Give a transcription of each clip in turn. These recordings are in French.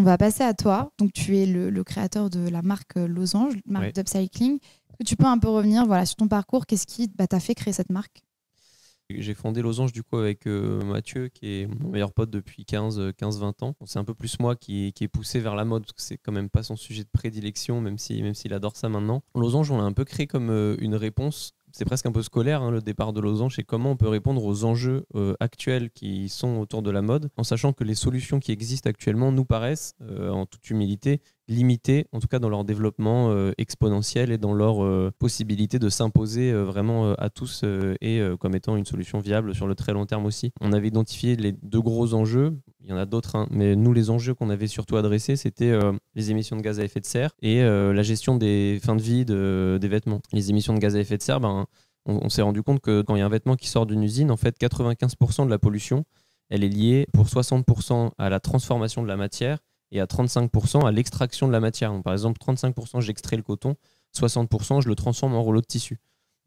va passer à toi. Donc, tu es le créateur de la marque Losange, marque d'upcycling. Est-ce que tu peux un peu revenir sur ton parcours? Qu'est-ce qui t'a fait créer cette marque? J'ai fondé Losange du coup avec Mathieu, qui est mon meilleur pote depuis 15-20 ans. C'est un peu plus moi qui est poussé vers la mode, parce que c'est quand même pas son sujet de prédilection, même s'il adore ça maintenant. Losange, on l'a un peu créé comme une réponse. C'est presque un peu scolaire, le départ de Losange, c'est comment on peut répondre aux enjeux actuels qui sont autour de la mode, en sachant que les solutions qui existent actuellement nous paraissent, en toute humilité, limitées, en tout cas dans leur développement exponentiel et dans leur possibilité de s'imposer vraiment à tous et comme étant une solution viable sur le très long terme aussi. On avait identifié les 2 gros enjeux. Il y en a d'autres, mais nous, les enjeux qu'on avait surtout adressés, c'était les émissions de gaz à effet de serre et la gestion des fins de vie des vêtements. Les émissions de gaz à effet de serre, on s'est rendu compte que quand il y a un vêtement qui sort d'une usine, en fait, 95% de la pollution, elle est liée pour 60% à la transformation de la matière et à 35% à l'extraction de la matière. Donc, par exemple, 35% j'extrais le coton, 60% je le transforme en rouleau de tissu.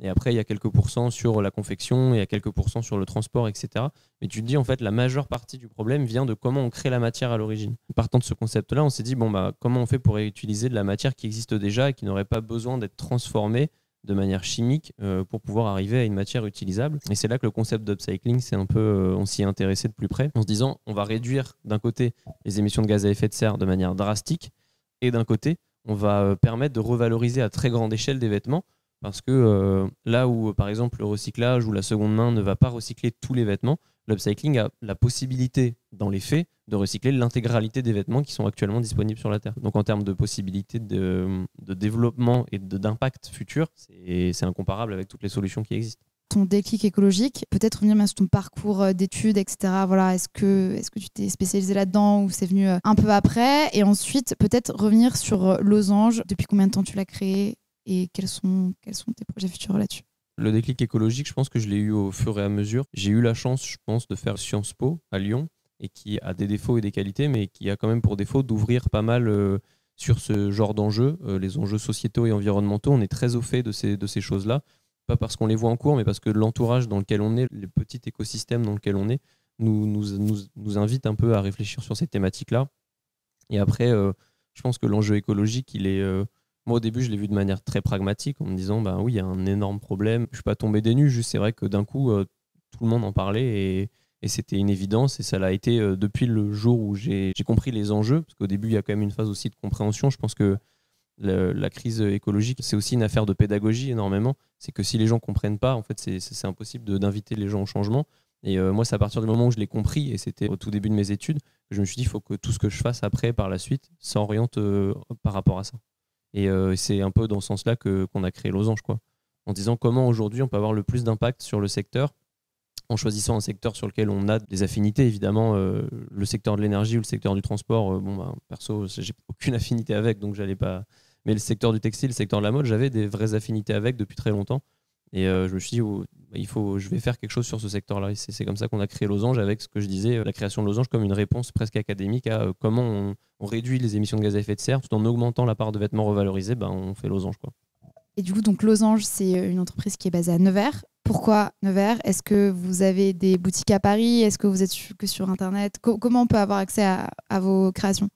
Et après, il y a quelques pourcents sur la confection, il y a quelques pourcents sur le transport, etc. Mais tu te dis, en fait, la majeure partie du problème vient de comment on crée la matière à l'origine. Partant de ce concept-là, on s'est dit, comment on fait pour réutiliser de la matière qui existe déjà et qui n'aurait pas besoin d'être transformée de manière chimique pour pouvoir arriver à une matière utilisable. Et c'est là que le concept d'upcycling, c'est un peu, on s'y est intéressé de plus près, en se disant, on va réduire d'un côté les émissions de gaz à effet de serre de manière drastique, et d'un côté, on va permettre de revaloriser à très grande échelle des vêtements. Parce que là où, par exemple, le recyclage ou la seconde main ne va pas recycler tous les vêtements, l'upcycling a la possibilité, dans les faits, de recycler l'intégralité des vêtements qui sont actuellement disponibles sur la Terre. Donc en termes de possibilités de développement et d'impact futur, c'est incomparable avec toutes les solutions qui existent. Ton déclic écologique, peut-être revenir sur ton parcours d'études, etc. Voilà, est-ce que tu t'es spécialisé là-dedans ou c'est venu un peu après? Et ensuite, peut-être revenir sur Losange. Depuis combien de temps tu l'as créé? Et quels sont tes projets futurs là-dessus? Le déclic écologique, je pense que je l'ai eu au fur et à mesure. J'ai eu la chance, je pense, de faire Sciences Po à Lyon, et qui a des défauts et des qualités, mais qui a quand même pour défaut d'ouvrir pas mal sur ce genre d'enjeux, les enjeux sociétaux et environnementaux. On est très au fait de ces choses-là, pas parce qu'on les voit en cours, mais parce que l'entourage dans lequel on est, les petits écosystèmes dans lesquels on est, nous invite un peu à réfléchir sur ces thématiques-là. Et après, je pense que l'enjeu écologique, il est... Moi, au début, je l'ai vu de manière très pragmatique, en me disant, oui, il y a un énorme problème. Je ne suis pas tombé des nues, juste c'est vrai que d'un coup, tout le monde en parlait et c'était une évidence. Et ça l'a été depuis le jour où j'ai compris les enjeux, parce qu'au début, il y a quand même une phase aussi de compréhension. Je pense que la crise écologique, c'est aussi une affaire de pédagogie énormément. C'est que si les gens ne comprennent pas, en fait, c'est impossible d'inviter les gens au changement. Et moi, c'est à partir du moment où je l'ai compris, et c'était au tout début de mes études, que je me suis dit, il faut que tout ce que je fasse après, par la suite, s'oriente par rapport à ça. Et c'est un peu dans ce sens-là qu'on a créé Losange, quoi. En disant comment aujourd'hui on peut avoir le plus d'impact sur le secteur, en choisissant un secteur sur lequel on a des affinités, évidemment. Le secteur de l'énergie ou le secteur du transport, perso, j'ai aucune affinité avec, donc j'allais pas. Mais le secteur du textile, le secteur de la mode, j'avais des vraies affinités avec depuis très longtemps. Et je me suis dit, je vais faire quelque chose sur ce secteur-là. Et c'est comme ça qu'on a créé Losange, avec ce que je disais, la création de Losange comme une réponse presque académique à comment on réduit les émissions de gaz à effet de serre tout en augmentant la part de vêtements revalorisés. On fait Losange, quoi. Et du coup, donc Losange, c'est une entreprise qui est basée à Nevers. Pourquoi Nevers? Est-ce que vous avez des boutiques à Paris? Est-ce que vous êtes que sur Internet? Comment on peut avoir accès à vos créations?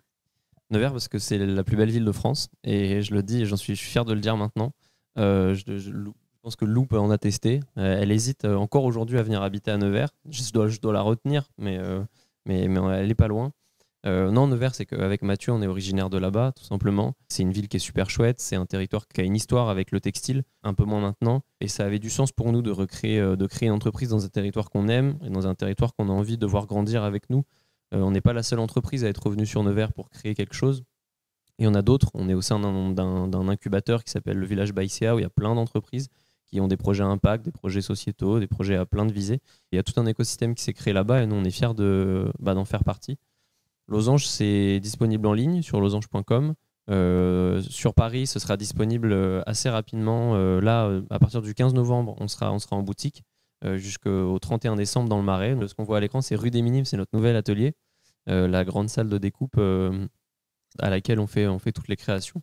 Nevers, parce que c'est la plus belle ville de France. Et je le dis, et je suis fier de le dire maintenant. Je pense que Lou peut en attester. Elle hésite encore aujourd'hui à venir habiter à Nevers. Je dois la retenir, mais elle n'est pas loin. Non, Nevers, c'est qu'avec Mathieu, on est originaire de là-bas, tout simplement. C'est une ville qui est super chouette. C'est un territoire qui a une histoire avec le textile, un peu moins maintenant. Et ça avait du sens pour nous de créer une entreprise dans un territoire qu'on aime et dans un territoire qu'on a envie de voir grandir avec nous. On n'est pas la seule entreprise à être revenue sur Nevers pour créer quelque chose. Et il y en a d'autres. On est au sein d'un incubateur qui s'appelle le Village Baïséa, où il y a plein d'entreprises qui ont des projets à impact, des projets sociétaux, des projets à plein de visées. Il y a tout un écosystème qui s'est créé là-bas et nous, on est fiers d'en faire partie. Losange, c'est disponible en ligne sur losange.com. Sur Paris, ce sera disponible assez rapidement. À partir du 15 novembre, on sera en boutique jusqu'au 31 décembre dans le Marais. Ce qu'on voit à l'écran, c'est rue des Minimes, c'est notre nouvel atelier, la grande salle de découpe à laquelle on fait toutes les créations.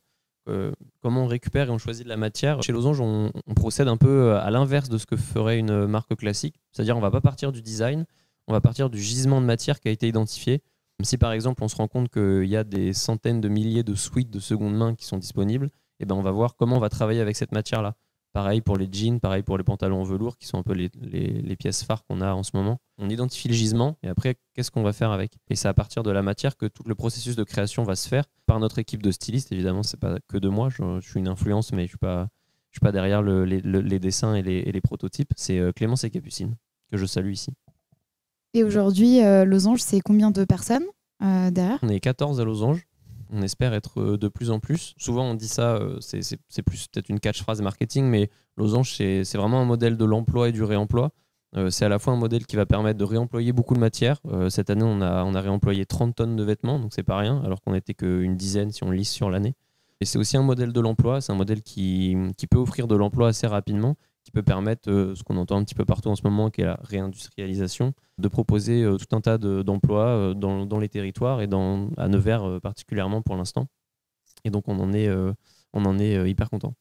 Comment on récupère et on choisit de la matière. Chez Losange, on procède un peu à l'inverse de ce que ferait une marque classique. C'est-à-dire on ne va pas partir du design, on va partir du gisement de matière qui a été identifié. Si par exemple on se rend compte qu'il y a des centaines de milliers de suites de seconde main qui sont disponibles, eh ben, on va voir comment on va travailler avec cette matière-là. Pareil pour les jeans, pareil pour les pantalons en velours, qui sont un peu les pièces phares qu'on a en ce moment. On identifie le gisement et après, qu'est-ce qu'on va faire avec? Et c'est à partir de la matière que tout le processus de création va se faire par notre équipe de stylistes. Évidemment, c'est pas que de moi, je suis une influence, mais je suis pas derrière les dessins et les prototypes. C'est Clémence et Capucine, que je salue ici. Et aujourd'hui, Losange, c'est combien de personnes derrière? On est 14 à Losange. On espère être de plus en plus. Souvent, on dit ça, c'est plus peut-être une catchphrase marketing, mais Losange, c'est vraiment un modèle de l'emploi et du réemploi. C'est à la fois un modèle qui va permettre de réemployer beaucoup de matière. Cette année, on a réemployé 30 tonnes de vêtements, donc c'est pas rien, alors qu'on n'était qu'une dizaine si on lisse sur l'année. Et c'est aussi un modèle de l'emploi. C'est un modèle qui peut offrir de l'emploi assez rapidement, qui peut permettre ce qu'on entend un petit peu partout en ce moment, qui est la réindustrialisation, de proposer tout un tas d'emplois dans les territoires et à Nevers particulièrement pour l'instant. Et donc on en est hyper content.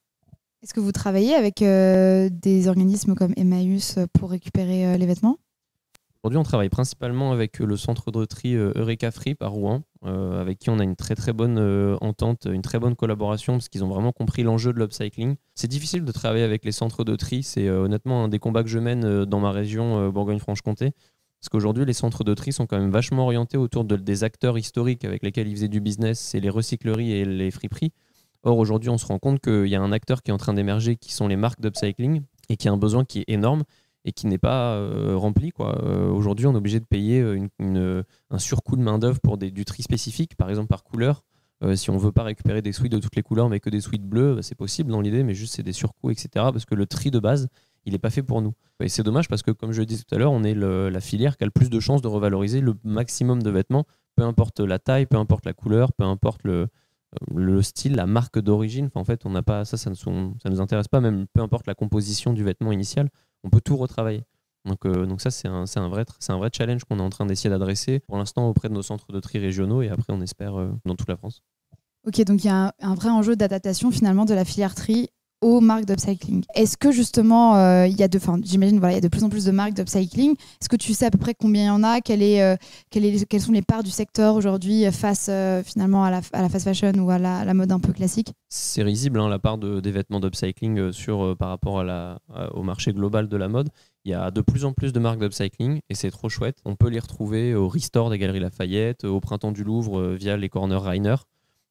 Est-ce que vous travaillez avec des organismes comme Emmaüs pour récupérer les vêtements? Aujourd'hui, on travaille principalement avec le centre de tri Eureka Fripe à Rouen, avec qui on a une très très bonne entente, une très bonne collaboration, parce qu'ils ont vraiment compris l'enjeu de l'upcycling. C'est difficile de travailler avec les centres de tri, c'est honnêtement un des combats que je mène dans ma région Bourgogne-Franche-Comté, parce qu'aujourd'hui, les centres de tri sont quand même vachement orientés autour des acteurs historiques avec lesquels ils faisaient du business, c'est les recycleries et les friperies. Or, aujourd'hui, on se rend compte qu'il y a un acteur qui est en train d'émerger, qui sont les marques d'upcycling, et qui a un besoin qui est énorme, et qui n'est pas rempli, quoi. Aujourd'hui, on est obligé de payer un surcoût de main-d'œuvre pour du tri spécifique, par exemple par couleur. Si on ne veut pas récupérer des suites de toutes les couleurs, mais que des suites bleues, c'est possible dans l'idée, mais juste c'est des surcoûts, etc. Parce que le tri de base, il n'est pas fait pour nous. Et c'est dommage parce que, comme je le disais tout à l'heure, on est la filière qui a le plus de chances de revaloriser le maximum de vêtements, peu importe la taille, peu importe la couleur, peu importe le style, la marque d'origine. Enfin, en fait, on n'a pas ça nous intéresse pas, même peu importe la composition du vêtement initial. On peut tout retravailler. Donc ça, c'est un vrai challenge qu'on est en train d'essayer d'adresser pour l'instant auprès de nos centres de tri régionaux et après, on espère dans toute la France. Ok, donc il y a un vrai enjeu d'adaptation finalement de la filière tri aux marques d'upcycling. Est-ce que justement, j'imagine il y a de plus en plus de marques d'upcycling. Est-ce que tu sais à peu près combien il y en a? Quelles sont les parts du secteur aujourd'hui face finalement à la fast fashion ou à la mode un peu classique? C'est risible, hein, la part des vêtements d'upcycling par rapport au marché global de la mode. Il y a de plus en plus de marques d'upcycling et c'est trop chouette. On peut les retrouver au Restore des Galeries Lafayette, au Printemps du Louvre via les corners Rainer.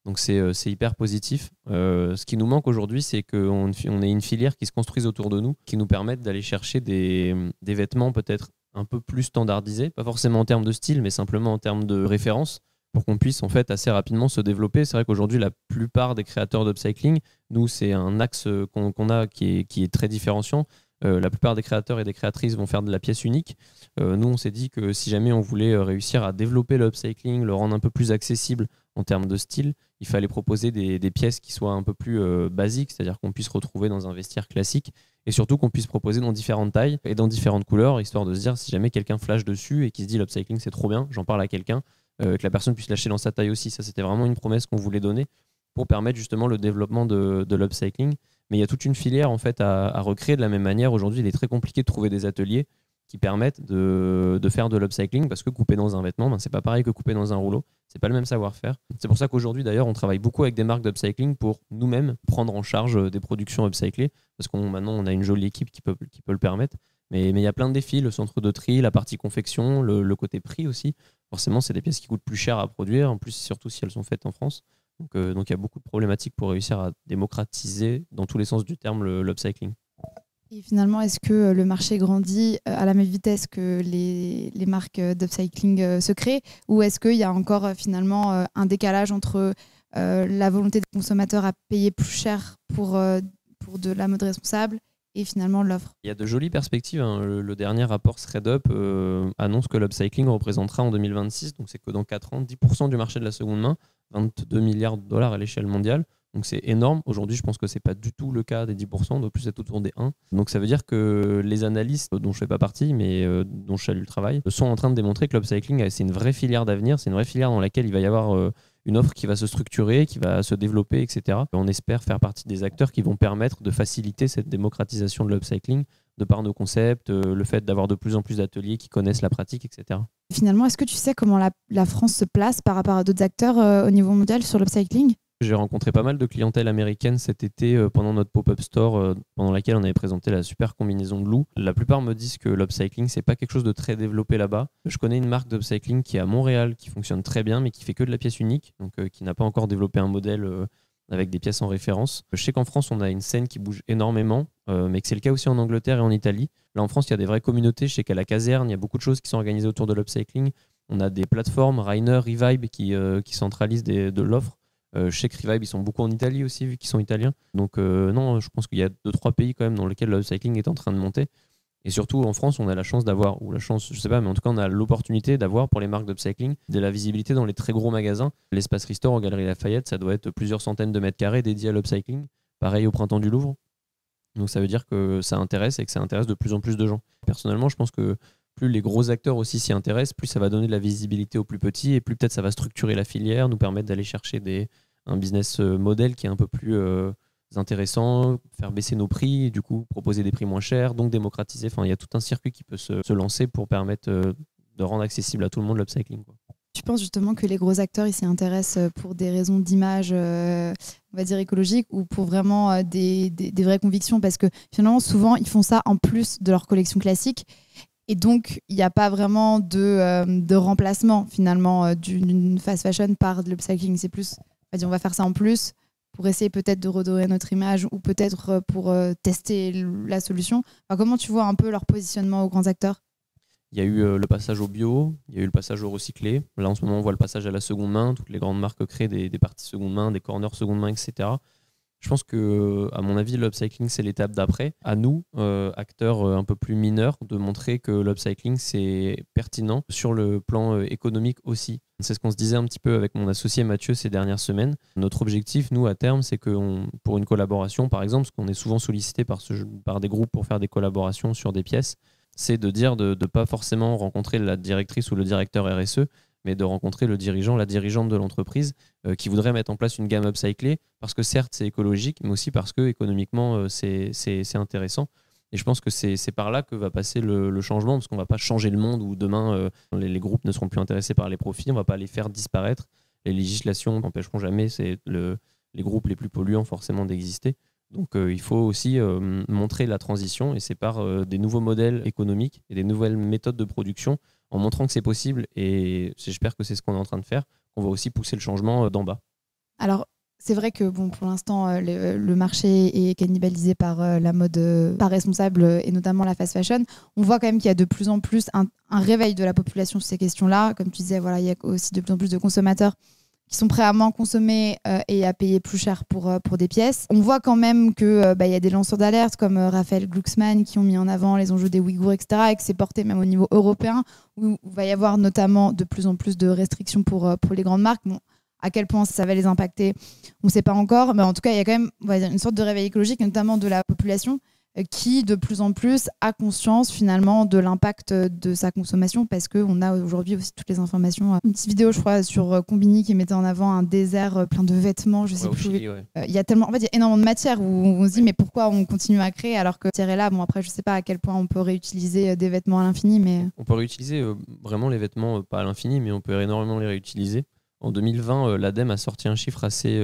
Donc c'est hyper positif. Ce qui nous manque aujourd'hui, c'est qu'on ait une filière qui se construise autour de nous, qui nous permette d'aller chercher des vêtements peut-être un peu plus standardisés, pas forcément en termes de style, mais simplement en termes de référence, pour qu'on puisse en fait assez rapidement se développer. C'est vrai qu'aujourd'hui, la plupart des créateurs d'upcycling, nous, c'est un axe qu'on a qui est très différenciant. La plupart des créateurs et des créatrices vont faire de la pièce unique. Nous, on s'est dit que si jamais on voulait réussir à développer l'upcycling, le rendre un peu plus accessible en termes de style, il fallait proposer des pièces qui soient un peu plus basiques, c'est-à-dire qu'on puisse retrouver dans un vestiaire classique et surtout qu'on puisse proposer dans différentes tailles et dans différentes couleurs, histoire de se dire si jamais quelqu'un flash dessus et qui se dit l'upcycling c'est trop bien, j'en parle à quelqu'un, que la personne puisse lâcher dans sa taille aussi. Ça, c'était vraiment une promesse qu'on voulait donner pour permettre justement le développement de l'upcycling. Mais il y a toute une filière en fait à recréer de la même manière. Aujourd'hui, il est très compliqué de trouver des ateliers qui permettent de faire de l'upcycling parce que couper dans un vêtement, c'est pas pareil que couper dans un rouleau. C'est pas le même savoir-faire. C'est pour ça qu'aujourd'hui, d'ailleurs, on travaille beaucoup avec des marques d'upcycling pour nous-mêmes prendre en charge des productions upcyclées parce qu'on maintenant on a une jolie équipe qui peut le permettre. Mais il y a plein de défis, le centre de tri, la partie confection, le côté prix aussi. Forcément, c'est des pièces qui coûtent plus cher à produire, en plus surtout si elles sont faites en France. Donc il y a beaucoup de problématiques pour réussir à démocratiser dans tous les sens du terme l'upcycling. Et finalement, est-ce que le marché grandit à la même vitesse que les marques d'upcycling se créent, ou est-ce qu'il y a encore finalement un décalage entre la volonté des consommateurs à payer plus cher pour de la mode responsable et finalement l'offre? Il y a de jolies perspectives, hein. Le dernier rapport ThreadUp annonce que l'upcycling représentera en 2026, donc c'est que dans 4 ans, 10% du marché de la seconde main, 22 milliards de dollars à l'échelle mondiale. Donc c'est énorme. Aujourd'hui, je pense que ce n'est pas du tout le cas des 10%, de plus c'est autour des 1. Donc ça veut dire que les analystes, dont je ne fais pas partie, mais dont je salue le travail, sont en train de démontrer que l'upcycling, c'est une vraie filière d'avenir, c'est une vraie filière dans laquelle il va y avoir une offre qui va se structurer, qui va se développer, etc. On espère faire partie des acteurs qui vont permettre de faciliter cette démocratisation de l'upcycling de par nos concepts, le fait d'avoir de plus en plus d'ateliers qui connaissent la pratique, etc. Finalement, est-ce que tu sais comment la France se place par rapport à d'autres acteurs au niveau mondial sur l'upcycling? J'ai rencontré pas mal de clientèle américaine cet été pendant notre pop-up store pendant laquelle on avait présenté la super combinaison de loup. La plupart me disent que l'upcycling, c'est pas quelque chose de très développé là-bas. Je connais une marque d'upcycling qui est à Montréal, qui fonctionne très bien, mais qui fait que de la pièce unique, donc qui n'a pas encore développé un modèle avec des pièces en référence. Je sais qu'en France, on a une scène qui bouge énormément, mais que c'est le cas aussi en Angleterre et en Italie. Là, en France, il y a des vraies communautés. Je sais qu'à la caserne, il y a beaucoup de choses qui sont organisées autour de l'upcycling. On a des plateformes, Rainer, Revibe, qui centralisent de l'offre. Je sais que Revive, ils sont beaucoup en Italie aussi, vu qu'ils sont italiens. Donc non, je pense qu'il y a 2-3 pays quand même dans lesquels l'upcycling est en train de monter. Et surtout en France, on a la chance d'avoir, ou la chance, je sais pas, mais en tout cas, on a l'opportunité d'avoir pour les marques d'upcycling de la visibilité dans les très gros magasins. L'espace Restore aux Galeries Lafayette, ça doit être plusieurs centaines de mètres carrés dédiés à l'upcycling. Pareil au Printemps du Louvre. Donc ça veut dire que ça intéresse et que ça intéresse de plus en plus de gens. Personnellement, je pense que plus les gros acteurs aussi s'y intéressent, plus ça va donner de la visibilité aux plus petits et plus peut-être ça va structurer la filière, nous permettre d'aller chercher un business model qui est un peu plus intéressant, faire baisser nos prix, et du coup proposer des prix moins chers, donc démocratiser. Enfin, il y a tout un circuit qui peut se lancer pour permettre de rendre accessible à tout le monde l'upcycling, quoi. Tu penses justement que les gros acteurs ils s'y intéressent pour des raisons d'image, on va dire écologique, ou pour vraiment des vraies convictions? Parce que finalement, souvent, ils font ça en plus de leur collection classique. Et donc, il n'y a pas vraiment de remplacement finalement d'une fast fashion par de l'upcycling. C'est plus, on va faire ça en plus pour essayer peut-être de redorer notre image ou peut-être pour tester la solution. Enfin, comment tu vois un peu leur positionnement aux grands acteurs? Il y a eu le passage au bio, il y a eu le passage au recyclé. Là, en ce moment, on voit le passage à la seconde main. Toutes les grandes marques créent des parties seconde main, des corners seconde main, etc. Je pense que, à mon avis, l'upcycling, c'est l'étape d'après. À nous, acteurs un peu plus mineurs, de montrer que l'upcycling, c'est pertinent sur le plan économique aussi. C'est ce qu'on se disait un petit peu avec mon associé Mathieu ces dernières semaines. Notre objectif, nous, à terme, c'est que pour une collaboration, par exemple, parce qu'on est souvent sollicité par des groupes pour faire des collaborations sur des pièces, c'est de dire de ne pas forcément rencontrer la directrice ou le directeur RSE, mais de rencontrer le dirigeant, la dirigeante de l'entreprise qui voudrait mettre en place une gamme upcyclée, parce que certes c'est écologique, mais aussi parce que économiquement c'est intéressant. Et je pense que c'est par là que va passer le changement, parce qu'on ne va pas changer le monde où demain les groupes ne seront plus intéressés par les profits, on ne va pas les faire disparaître. Les législations n'empêcheront jamais les groupes les plus polluants forcément d'exister. Donc il faut aussi montrer la transition, et c'est par des nouveaux modèles économiques et des nouvelles méthodes de production, en montrant que c'est possible, et j'espère que c'est ce qu'on est en train de faire, qu'on va aussi pousser le changement d'en bas. Alors, c'est vrai que pour l'instant, le marché est cannibalisé par la mode pas responsable et notamment la fast fashion. On voit quand même qu'il y a de plus en plus un réveil de la population sur ces questions-là. Comme tu disais, voilà, il y a aussi de plus en plus de consommateurs qui sont prêts à moins consommer et à payer plus cher pour des pièces. On voit quand même qu'il y a des lanceurs d'alerte comme Raphaël Glucksmann qui ont mis en avant les enjeux des Ouïghours, etc., et que c'est porté même au niveau européen, où il va y avoir notamment de plus en plus de restrictions pour les grandes marques. Bon, à quel point ça va les impacter, on ne sait pas encore, mais en tout cas, il y a quand même, on va dire, une sorte de réveil écologique, notamment de la population, qui de plus en plus a conscience finalement de l'impact de sa consommation, parce qu'on a aujourd'hui aussi toutes les informations. Une petite vidéo, je crois, sur Combini qui mettait en avant un désert plein de vêtements, je sais plus. Chili, ouais. Il y a tellement, en fait, il y a énormément de matière où on se dit mais pourquoi on continue à créer alors que matière est là. Bon, après, je sais pas à quel point on peut réutiliser des vêtements à l'infini, mais on peut réutiliser vraiment les vêtements, pas à l'infini, mais on peut énormément les réutiliser. En 2020, l'ADEME a sorti un chiffre assez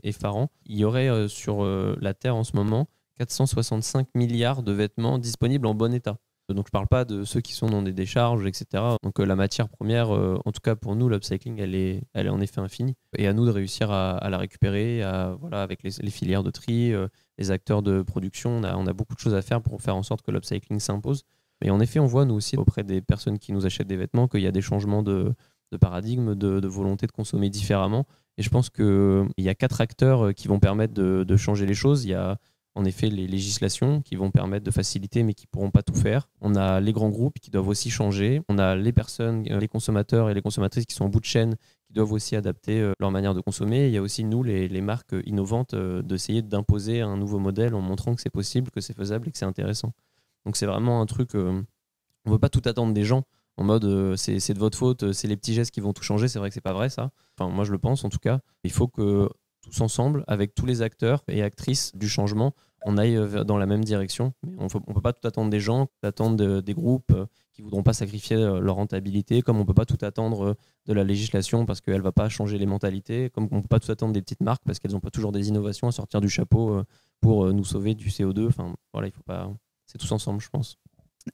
effarant. Il y aurait sur la Terre en ce moment 465 milliards de vêtements disponibles en bon état. Donc je ne parle pas de ceux qui sont dans des décharges, etc. Donc la matière première, en tout cas pour nous, l'upcycling, elle est en effet infinie. Et à nous de réussir à la récupérer, voilà, avec les filières de tri, les acteurs de production. On a beaucoup de choses à faire pour faire en sorte que l'upcycling s'impose. Mais en effet, on voit nous aussi auprès des personnes qui nous achètent des vêtements qu'il y a des changements de paradigme, de volonté de consommer différemment. Et je pense qu'il y a 4 acteurs qui vont permettre de changer les choses. Il y a en effet les législations qui vont permettre de faciliter, mais qui ne pourront pas tout faire. On a les grands groupes qui doivent aussi changer. On a les personnes, les consommateurs et les consommatrices qui sont au bout de chaîne, qui doivent aussi adapter leur manière de consommer. Il y a aussi nous, les marques innovantes, d'essayer d'imposer un nouveau modèle en montrant que c'est possible, que c'est faisable et que c'est intéressant. Donc c'est vraiment un truc, on ne veut pas tout attendre des gens, en mode c'est de votre faute, c'est les petits gestes qui vont tout changer. C'est vrai que c'est pas vrai ça. Enfin, moi je le pense en tout cas. Il faut que tous ensemble, avec tous les acteurs et actrices du changement, on aille dans la même direction. Mais on ne peut pas tout attendre des gens, attendre des groupes qui voudront pas sacrifier leur rentabilité, comme on peut pas tout attendre de la législation parce qu'elle va pas changer les mentalités, comme on peut pas tout attendre des petites marques parce qu'elles ont pas toujours des innovations à sortir du chapeau pour nous sauver du CO2. Enfin, voilà, il faut pas. C'est tous ensemble, je pense.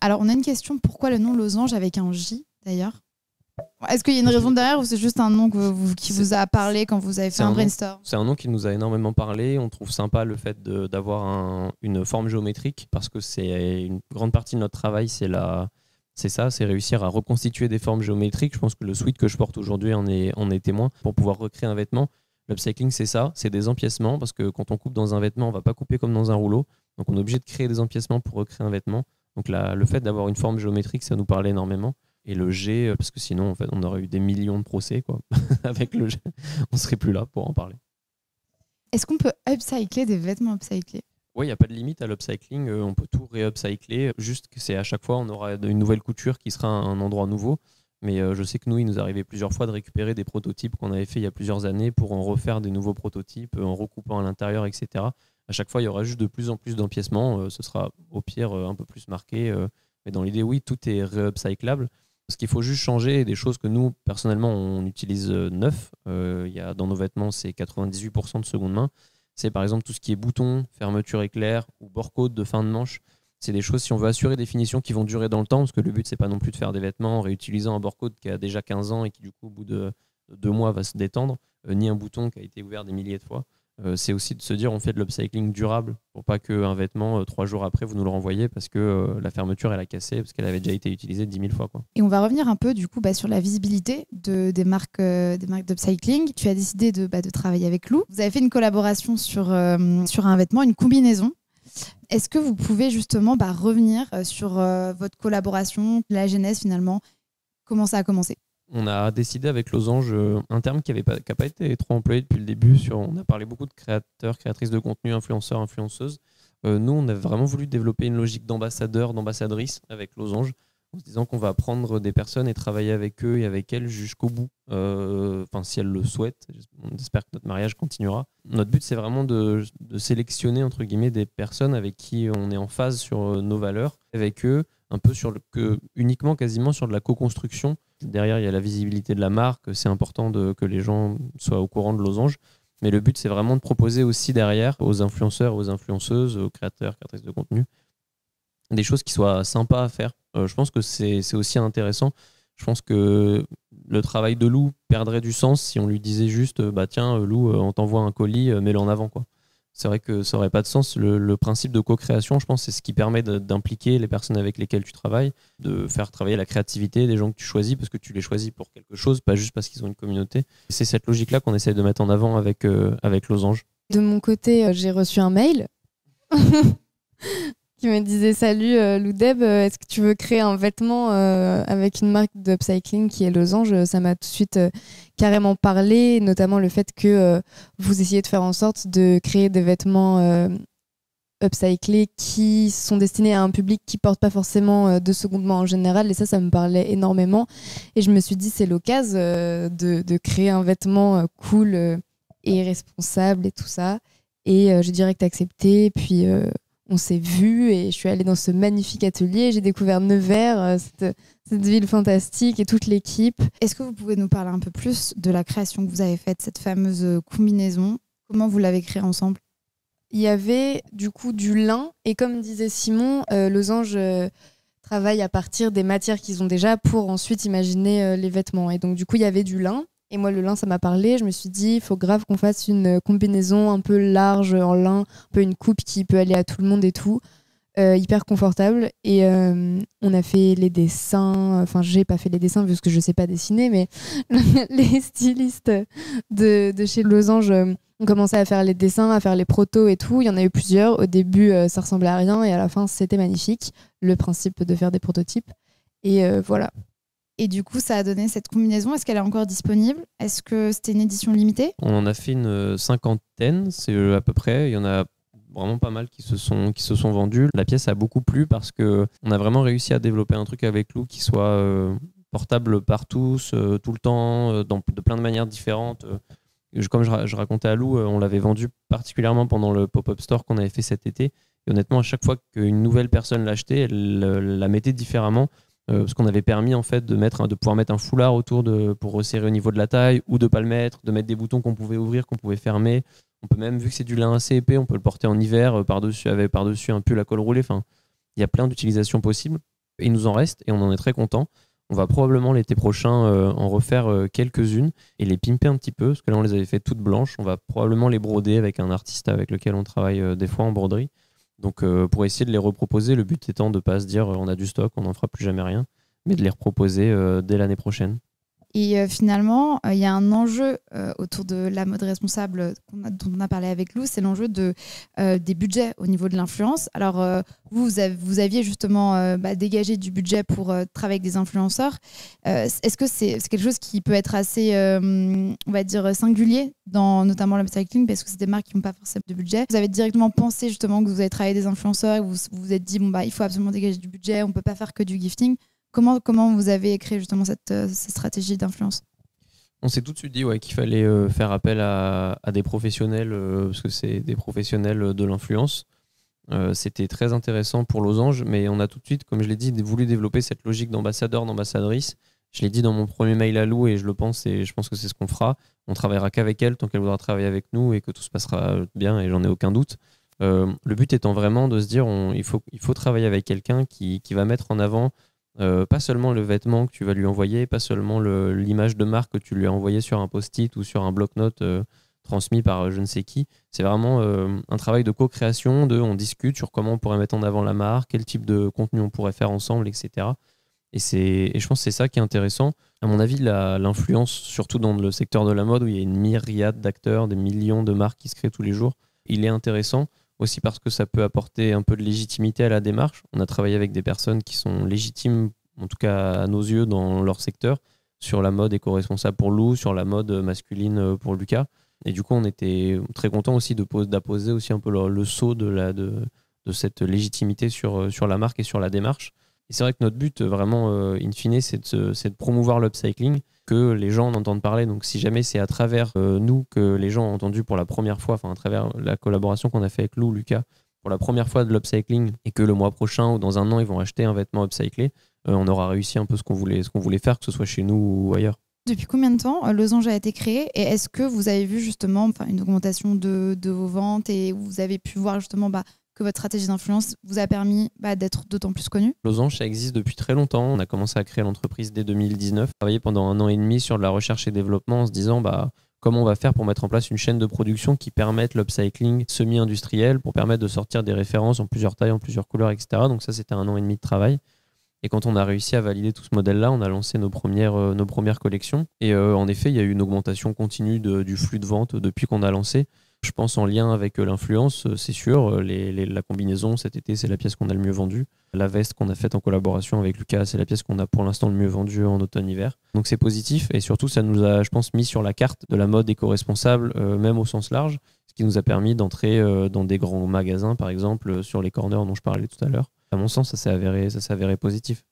Alors, on a une question. Pourquoi le nom Losange avec un J, d'ailleurs? Est-ce qu'il y a une raison derrière ou c'est juste un nom qui vous a parlé quand vous avez fait un brainstorm? C'est un nom qui nous a énormément parlé. On trouve sympa le fait d'avoir une forme géométrique parce que c'est une grande partie de notre travail, c'est réussir à reconstituer des formes géométriques. Je pense que le sweat que je porte aujourd'hui en est témoin pour pouvoir recréer un vêtement. L'upcycling, c'est ça, c'est des empiècements parce que quand on coupe dans un vêtement, on va pas couper comme dans un rouleau. Donc on est obligé de créer des empiècements pour recréer un vêtement. Donc le fait d'avoir une forme géométrique, ça nous parlait énormément. Et le G, parce que sinon, en fait, on aurait eu des millions de procès, quoi. Avec le G, on serait plus là pour en parler. Est-ce qu'on peut upcycler des vêtements upcyclés? Oui, il n'y a pas de limite à l'upcycling. On peut tout réupcycler. Juste que c'est à chaque fois, on aura une nouvelle couture qui sera un endroit nouveau. Mais je sais que nous, il nous arrivait plusieurs fois de récupérer des prototypes qu'on avait fait il y a plusieurs années pour en refaire des nouveaux prototypes, en recoupant à l'intérieur, etc. À chaque fois, il y aura juste de plus en plus d'empiècements. Ce sera au pire un peu plus marqué. Mais dans l'idée, oui, tout est réupcyclable. Ce qu'il faut juste changer, des choses que nous, personnellement, on utilise neuf. Dans nos vêtements, c'est 98% de seconde main. C'est par exemple tout ce qui est boutons, fermeture éclair ou bord-côte de fin de manche. C'est des choses, si on veut assurer des finitions qui vont durer dans le temps, parce que le but, c'est pas non plus de faire des vêtements en réutilisant un bord-côte qui a déjà 15 ans et qui, du coup, au bout de 2 mois, va se détendre, ni un bouton qui a été ouvert des milliers de fois. C'est aussi de se dire on fait de l'upcycling durable pour pas qu'un vêtement 3 jours après vous nous le renvoyez parce que la fermeture elle a cassé parce qu'elle avait déjà été utilisée 10 000 fois quoi. Et on va revenir un peu du coup sur la visibilité des marques d'upcycling. Tu as décidé de travailler avec Lou. Vous avez fait une collaboration sur un vêtement, une combinaison. Est-ce que vous pouvez justement revenir sur votre collaboration, la genèse finalement, comment ça a commencé? On a décidé avec Losange un terme qui n'a pas été trop employé depuis le début. On a parlé beaucoup de créateurs, créatrices de contenu, influenceurs, influenceuses. Nous, on a vraiment voulu développer une logique d'ambassadeur, d'ambassadrice avec Losange, en se disant qu'on va prendre des personnes et travailler avec eux et avec elles jusqu'au bout. Si elles le souhaitent. On espère que notre mariage continuera. Notre but, c'est vraiment de sélectionner entre guillemets des personnes avec qui on est en phase sur nos valeurs, avec eux, un peu uniquement quasiment sur de la co-construction. Derrière, il y a la visibilité de la marque. C'est important que les gens soient au courant de Losange. Mais le but, c'est vraiment de proposer aussi derrière aux influenceurs, aux influenceuses, aux créateurs, créatrices de contenu, des choses qui soient sympas à faire. Je pense que c'est aussi intéressant. Je pense que le travail de Lou perdrait du sens si on lui disait juste tiens, Lou, on t'envoie un colis, mets-le en avant, quoi. C'est vrai que ça n'aurait pas de sens. Le principe de co-création, je pense, c'est ce qui permet d'impliquer les personnes avec lesquelles tu travailles, de faire travailler la créativité des gens que tu choisis parce que tu les choisis pour quelque chose, pas juste parce qu'ils ont une communauté. C'est cette logique-là qu'on essaie de mettre en avant avec Losange. De mon côté, j'ai reçu un mail qui me disait salut Loudeb, est-ce que tu veux créer un vêtement avec une marque d'upcycling qui est Losange? Ça m'a tout de suite carrément parlé, notamment le fait que vous essayez de faire en sorte de créer des vêtements upcyclés qui sont destinés à un public qui porte pas forcément de seconde main en général, et ça me parlait énormément et je me suis dit c'est l'occasion de créer un vêtement cool et responsable et tout ça, et j'ai direct accepté, puis on s'est vu et je suis allée dans ce magnifique atelier. J'ai découvert Nevers, cette ville fantastique et toute l'équipe. Est-ce que vous pouvez nous parler un peu plus de la création que vous avez faite, cette fameuse combinaison? Comment vous l'avez créée ensemble? Il y avait du coup du lin et comme disait Simon, Losange travaille à partir des matières qu'ils ont déjà pour ensuite imaginer les vêtements. Et donc du coup, il y avait du lin. Et moi, le lin, ça m'a parlé. Je me suis dit, il faut grave qu'on fasse une combinaison un peu large en lin, un peu une coupe qui peut aller à tout le monde et tout. Hyper confortable. Et on a fait les dessins. Enfin, j'ai pas fait les dessins vu que je sais pas dessiner, mais les stylistes de chez Losange ont commencé à faire les dessins, à faire les protos et tout. Il y en a eu plusieurs. Au début, ça ressemblait à rien et à la fin, c'était magnifique. Le principe de faire des prototypes. Et voilà. Et du coup, ça a donné cette combinaison. Est-ce qu'elle est encore disponible? Est-ce que c'était une édition limitée? On en a fait une cinquantaine, c'est à peu près. Il y en a vraiment pas mal qui se sont vendus. La pièce a beaucoup plu parce qu'on a vraiment réussi à développer un truc avec Lou qui soit portable par tous, tout le temps, de plein de manières différentes. Comme je racontais à Lou, on l'avait vendu particulièrement pendant le pop-up store qu'on avait fait cet été. Et honnêtement, à chaque fois qu'une nouvelle personne l'achetait, elle la mettait différemment. parce qu'on avait permis en fait de pouvoir mettre un foulard autour pour resserrer au niveau de la taille, ou de pas le mettre, de mettre des boutons qu'on pouvait ouvrir, qu'on pouvait fermer. On peut même, vu que c'est du lin assez épais, on peut le porter en hiver par-dessus un pull à col roulé. Enfin, il y a plein d'utilisations possibles. Il nous en reste et on en est très content. On va probablement l'été prochain en refaire quelques-unes et les pimper un petit peu, parce que là on les avait fait toutes blanches. On va probablement les broder avec un artiste avec lequel on travaille des fois en broderie. Donc pour essayer de les reproposer, le but étant de ne pas se dire on a du stock, on n'en fera plus jamais rien, mais de les reproposer dès l'année prochaine. Et finalement, il y a un enjeu autour de la mode responsable dont on a parlé avec Lou, c'est l'enjeu des budgets au niveau de l'influence. Alors, vous aviez justement dégagé du budget pour travailler avec des influenceurs. Est-ce que c'est quelque chose qui peut être assez, on va dire, singulier dans notamment l'upcycling, parce que c'est des marques qui n'ont pas forcément de budget. Vous avez directement pensé justement que vous avez travaillé avec des influenceurs et vous vous êtes dit, il faut absolument dégager du budget, on ne peut pas faire que du gifting. Comment vous avez créé justement cette stratégie d'influence? On s'est tout de suite dit qu'il fallait faire appel à des professionnels, parce que c'est des professionnels de l'influence. C'était très intéressant pour Losange, mais on a tout de suite, comme je l'ai dit, voulu développer cette logique d'ambassadeur, d'ambassadrice. Je l'ai dit dans mon premier mail à Lou et je pense que c'est ce qu'on fera. On travaillera qu'avec elle tant qu'elle voudra travailler avec nous et que tout se passera bien, et j'en ai aucun doute. Le but étant vraiment de se dire il faut travailler avec quelqu'un qui va mettre en avant pas seulement le vêtement que tu vas lui envoyer, pas seulement l'image de marque que tu lui as envoyée sur un post-it ou sur un bloc-notes transmis par je ne sais qui. C'est vraiment un travail de co-création, on discute sur comment on pourrait mettre en avant la marque, quel type de contenu on pourrait faire ensemble, etc. Et je pense que c'est ça qui est intéressant. À mon avis, l'influence, surtout dans le secteur de la mode où il y a une myriade d'acteurs, des millions de marques qui se créent tous les jours, il est intéressant aussi parce que ça peut apporter un peu de légitimité à la démarche. On a travaillé avec des personnes qui sont légitimes, en tout cas à nos yeux, dans leur secteur, sur la mode éco-responsable pour Lou, sur la mode masculine pour Lucas. Et du coup, on était très contents aussi d'apposer aussi un peu le sceau de cette légitimité sur la marque et sur la démarche. Et c'est vrai que notre but, vraiment, in fine, c'est de promouvoir l'upcycling, que les gens en entendent parler. Donc si jamais c'est à travers nous que les gens ont entendu pour la première fois, à travers la collaboration qu'on a fait avec Lou, Lucas, pour la première fois de l'upcycling, et que le mois prochain ou dans un an, ils vont acheter un vêtement upcyclé, on aura réussi un peu ce qu'on voulait faire, que ce soit chez nous ou ailleurs. Depuis combien de temps Losange a été créé, et est-ce que vous avez vu justement une augmentation de vos ventes, et vous avez pu voir justement que votre stratégie d'influence vous a permis d'être d'autant plus connu? Losange, ça existe depuis très longtemps. On a commencé à créer l'entreprise dès 2019. On a travaillé pendant 1 an et demi sur de la recherche et développement en se disant comment on va faire pour mettre en place une chaîne de production qui permette l'upcycling semi-industriel, pour permettre de sortir des références en plusieurs tailles, en plusieurs couleurs, etc. Donc ça, c'était 1 an et demi de travail. Et quand on a réussi à valider tout ce modèle-là, on a lancé nos premières collections. Et en effet, il y a eu une augmentation continue du flux de vente depuis qu'on a lancé. Je pense en lien avec l'influence, c'est sûr. La combinaison, cet été, c'est la pièce qu'on a le mieux vendue. La veste qu'on a faite en collaboration avec Lucas, c'est la pièce qu'on a pour l'instant le mieux vendue en automne-hiver. Donc c'est positif, et surtout, ça nous a, je pense, mis sur la carte de la mode éco-responsable, même au sens large, ce qui nous a permis d'entrer dans des grands magasins, par exemple, sur les corners dont je parlais tout à l'heure. À mon sens, ça s'est avéré positif.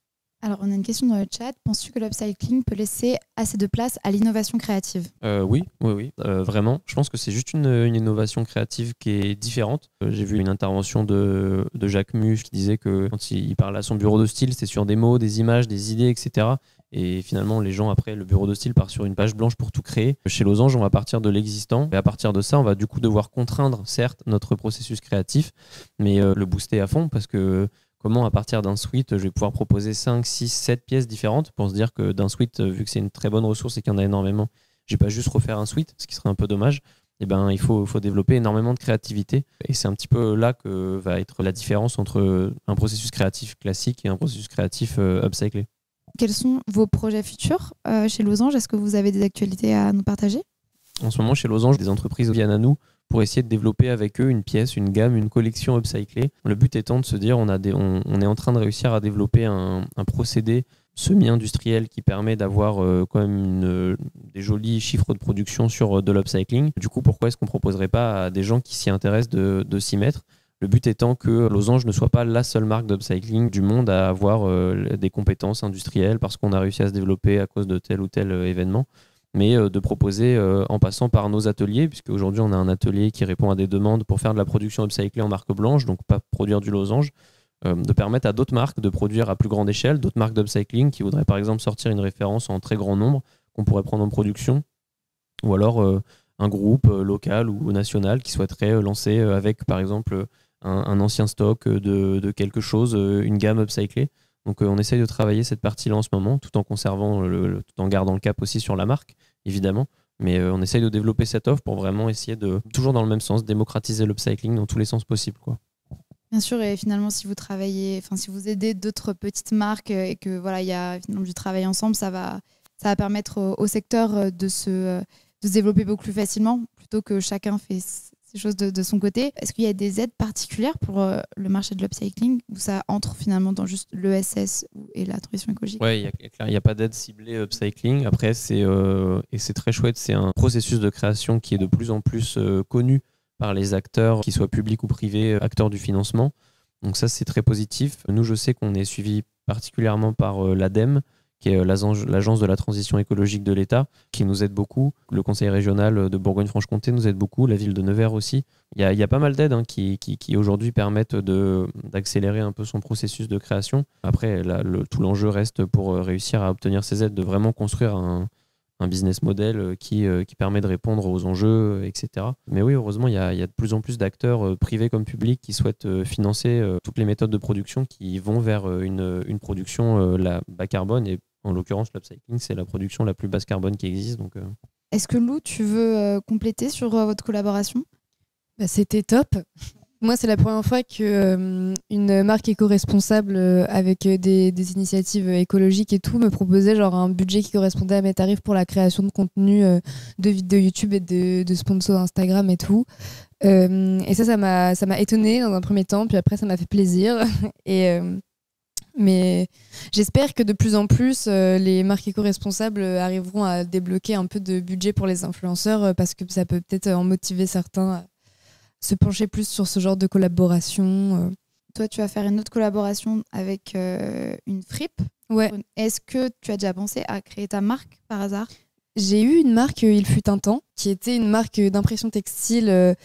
Alors, on a une question dans le chat. Penses-tu que l'upcycling peut laisser assez de place à l'innovation créative? Oui, vraiment. Je pense que c'est juste une innovation créative qui est différente. J'ai vu une intervention de Jacques Muche qui disait que quand il parle à son bureau de style, c'est sur des mots, des images, des idées, etc. Et finalement, les gens, après, le bureau de style part sur une page blanche pour tout créer. Chez Losange, on va partir de l'existant. Et à partir de ça, on va du coup devoir contraindre, certes, notre processus créatif, mais le booster à fond, parce que comment, à partir d'un sweat, je vais pouvoir proposer 5, 6, 7 pièces différentes pour se dire que d'un sweat, vu que c'est une très bonne ressource et qu'il y en a énormément, je ne vais pas juste refaire un sweat, ce qui serait un peu dommage. Il faut développer énormément de créativité. Et c'est un petit peu là que va être la différence entre un processus créatif classique et un processus créatif upcyclé. Quels sont vos projets futurs chez Losange? Est-ce que vous avez des actualités à nous partager? En ce moment, chez Losange, des entreprises viennent à nous pour essayer de développer avec eux une pièce, une gamme, une collection upcyclée. Le but étant de se dire on est en train de réussir à développer un procédé semi-industriel qui permet d'avoir quand même des jolis chiffres de production sur de l'upcycling. Du coup, pourquoi est-ce qu'on ne proposerait pas à des gens qui s'y intéressent de s'y mettre? Le but étant que Losange ne soit pas la seule marque d'upcycling du monde à avoir des compétences industrielles parce qu'on a réussi à se développer à cause de tel ou tel événement, mais de proposer en passant par nos ateliers, puisque aujourd'hui on a un atelier qui répond à des demandes pour faire de la production upcyclée en marque blanche, donc pas produire du Losange, de permettre à d'autres marques de produire à plus grande échelle, d'autres marques d'upcycling qui voudraient par exemple sortir une référence en très grand nombre qu'on pourrait prendre en production, ou alors un groupe local ou national qui souhaiterait lancer avec par exemple un ancien stock de quelque chose, une gamme upcyclée. Donc on essaye de travailler cette partie-là en ce moment, tout en conservant, tout en gardant le cap aussi sur la marque, évidemment. Mais on essaye de développer cette offre pour vraiment essayer de, toujours dans le même sens, démocratiser l'upcycling dans tous les sens possibles, quoi. Bien sûr, et finalement, si vous travaillez, si vous aidez d'autres petites marques et que voilà, il y a finalement du travail ensemble, ça va permettre au secteur de se développer beaucoup plus facilement, plutôt que chacun fait ces choses de son côté. Est-ce qu'il y a des aides particulières pour le marché de l'upcycling, ou ça entre finalement dans juste l'ESS et la transition écologique? Oui, il n'y a pas d'aide ciblée upcycling. Après, et c'est très chouette, c'est un processus de création qui est de plus en plus connu par les acteurs, qu'ils soient publics ou privés, acteurs du financement. Donc ça, c'est très positif. Nous, je sais qu'on est suivi particulièrement par l'ADEME, qui est l'agence de la transition écologique de l'État, qui nous aide beaucoup. Le conseil régional de Bourgogne-Franche-Comté nous aide beaucoup, la ville de Nevers aussi. Il y a pas mal d'aides qui aujourd'hui permettent d'accélérer un peu son processus de création. Après, tout l'enjeu reste pour réussir à obtenir ces aides, de vraiment construire un business model qui permet de répondre aux enjeux, etc. Mais oui, heureusement, il y a de plus en plus d'acteurs privés comme publics qui souhaitent financer toutes les méthodes de production qui vont vers une production bas carbone. Et en l'occurrence, l'upcycling, c'est la production la plus basse carbone qui existe. Donc, Est-ce que Lou, tu veux compléter sur votre collaboration? C'était top. Moi, c'est la première fois qu'une marque éco-responsable avec des initiatives écologiques et tout me proposait genre un budget qui correspondait à mes tarifs pour la création de contenu, de vidéos YouTube et de sponsors Instagram et tout. Et ça m'a étonnée dans un premier temps, puis après ça m'a fait plaisir. Mais j'espère que de plus en plus, les marques éco-responsables arriveront à débloquer un peu de budget pour les influenceurs, parce que ça peut peut-être en motiver certains à se pencher plus sur ce genre de collaboration. Toi, tu vas faire une autre collaboration avec une fripe. Ouais. Est-ce que tu as déjà pensé à créer ta marque par hasard? J'ai eu une marque, il fut un temps, qui était une marque d'impression textile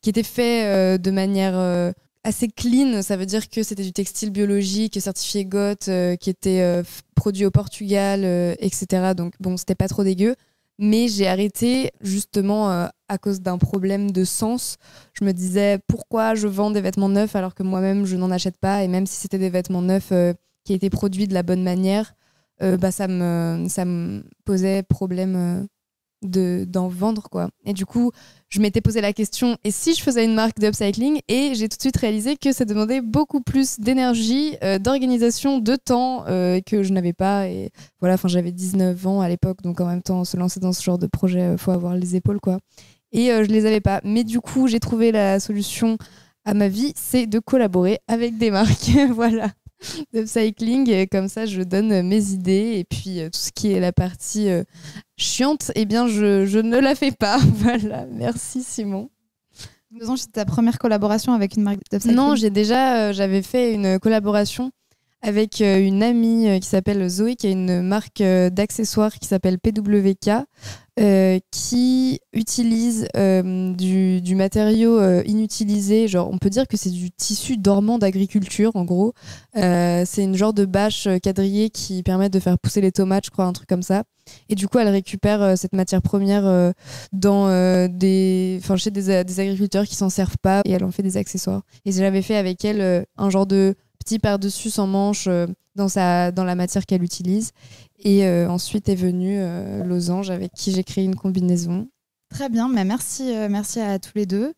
qui était faite de manière assez clean. Ça veut dire que c'était du textile biologique, certifié GOTS, qui était produit au Portugal, etc. Donc bon, c'était pas trop dégueu. Mais j'ai arrêté justement à cause d'un problème de sens. Je me disais pourquoi je vends des vêtements neufs alors que moi-même je n'en achète pas, et même si c'était des vêtements neufs qui étaient produits de la bonne manière, ça me posait problème d'en vendre, quoi. Et du coup, je m'étais posé la question, et si je faisais une marque de upcycling? Et j'ai tout de suite réalisé que ça demandait beaucoup plus d'énergie, d'organisation, de temps que je n'avais pas. Et voilà, j'avais 19 ans à l'époque, donc en même temps, se lancer dans ce genre de projet, faut avoir les épaules, quoi. Et je les avais pas. Mais du coup, j'ai trouvé la solution à ma vie, c'est de collaborer avec des marques. Voilà. D'upcycling, comme ça je donne mes idées, et puis tout ce qui est la partie chiante, eh bien je ne la fais pas. Voilà, merci Simon. C'était ta première collaboration avec une marque d'upcycling? Non, j'avais fait une collaboration avec une amie qui s'appelle Zoé, qui a une marque d'accessoires qui s'appelle PWK, qui utilise du matériau inutilisé. Genre, on peut dire que c'est du tissu dormant d'agriculture, en gros. C'est une genre de bâche quadrillée qui permet de faire pousser les tomates, je crois, un truc comme ça. Et du coup, elle récupère cette matière première chez des agriculteurs qui s'en servent pas, et elle en fait des accessoires. Et j'avais fait avec elle un genre de petit par-dessus sans manche dans la matière qu'elle utilise. Et ensuite est venue Losange, avec qui j'ai créé une combinaison. Très bien, mais merci à tous les deux.